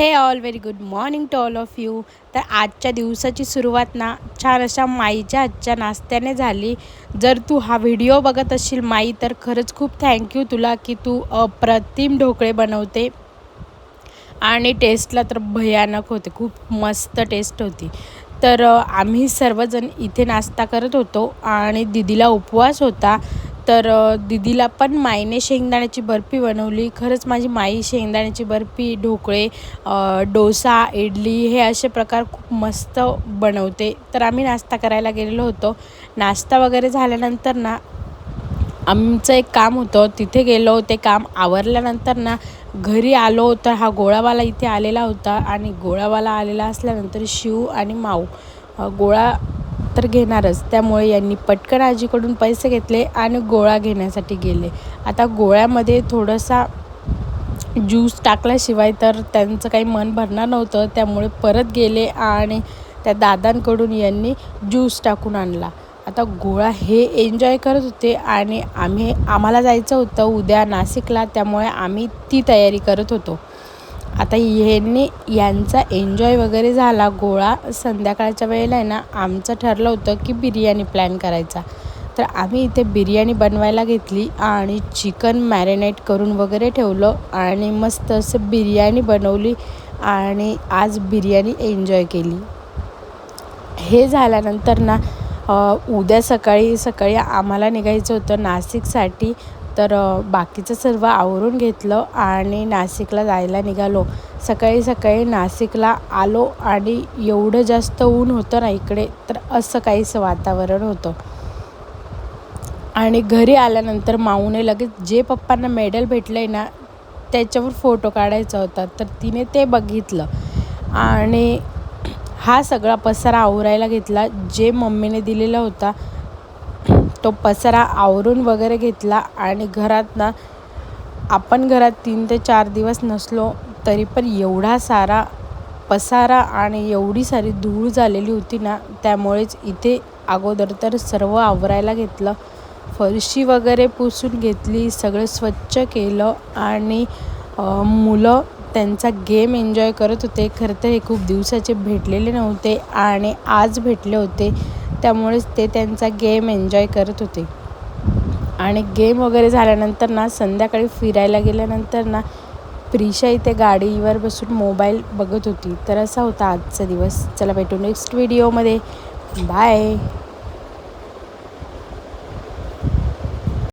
हे all very good morning to all of you. तर आजच्या दिवसाची सुरुवात ना छान अशा माईच्या आजच्या नाश्त्याने झाली. जर तू हा व्हिडिओ बघत असशील माई, तर खरंच खूप थँक्यू तुला की तू अप्रतिम ढोकळे बनवते आणि टेस्टला तर भयानक होते, खूप मस्त टेस्ट होती. तर आम्ही सर्वजण इथे नाश्ता करत होतो आणि दीदीला उपवास होता. तर दीदीला पण माईने शेंगदाण्याची बर्फी बनवली. खरंच माझी माई शेंगदाण्याची बर्फी, ढोकळे, डोसा, इडली हे असे प्रकार खूप मस्त बनवते. तर आम्ही नाश्ता करायला गेलेलो होतो. नाश्ता वगैरे झाल्यानंतर ना आमचं एक काम होतं, तिथे गेलो. ते काम आवरल्यानंतर ना घरी आलो. तर हा गोळावाला इथे आलेला होता आणि गोळावाला आलेला असल्यानंतर शिव आणि माऊ गोळा तर घेणारच, त्यामुळे यांनी पटकन आजीकडून पैसे घेतले आणि गोळा घेण्यासाठी गेले. आता गोळ्यामध्ये थोडासा ज्यूस टाकल्याशिवाय तर त्यांचं काही मन भरणार नव्हतं, त्यामुळे परत गेले आणि त्या दादांकडून यांनी ज्यूस टाकून आणला. आता गोळा हे एन्जॉय करत होते आणि आम्हाला जायचं होतं उद्या नाशिकला, त्यामुळे आम्ही ती तयारी करत होतो. आता यांचा एन्जॉय वगैरे झाला. गोळा संध्याकाळच्या वेळेला आहे ना आमचं ठरलं होतं की बिर्याणी प्लॅन करायचा. तर आम्ही इथे बिर्याणी बनवायला घेतली आणि चिकन मॅरिनेट करून वगैरे ठेवलं आणि मस्त असं बिर्याणी बनवली आणि आज बिर्याणी एन्जॉय केली. हे झाल्यानंतर ना उद्या सकाळी आम्हाला निघायचं होतं नाशिकसाठी. तर बाकीचं सर्व आवरून घेतलं आणि नाशिकला जायला निघालो. सकाळी नाशिकला आलो आणि एवढं जास्त ऊन होतं ना इकडे, तर असं काहीसं वातावरण होतं. आणि घरी आल्यानंतर माऊने लगेच जे पप्पांना मेडल भेटलं आहे ना त्याच्यावर फोटो काढायचा होता, तर तिने ते बघितलं आणि हा सगळा पसारा आवरायला घेतला. जे मम्मीने दिलेला होता तो पसारा आवरून वगैरे घेतला आणि घरात ना आपण घरात 3 ते 4 दिवस नसलो तरी पण एवढा सारा पसारा आणि एवढी सारी धूळ झालेली होती ना, त्यामुळेच इथे अगोदर तर सर्व आवरायला घेतलं. फरशी वगैरे पुसून घेतली, सगळं स्वच्छ केलं आणि मुलं त्यांचा गेम एन्जॉय करत होते. खरं तर हे खूप दिवसाचे भेटलेले नव्हते आणि आज भेटले होते, त्यामुळेच ते त्यांचा गेम एन्जॉय करत होते. आणि गेम वगैरे झाल्यानंतर ना संध्याकाळी फिरायला गेल्यानंतर ना प्रिशा इथे गाडीवर बसून मोबाईल बघत होती. तर असा होता आजचा दिवस. चला भेटू नेक्स्ट व्हिडिओमध्ये. बाय.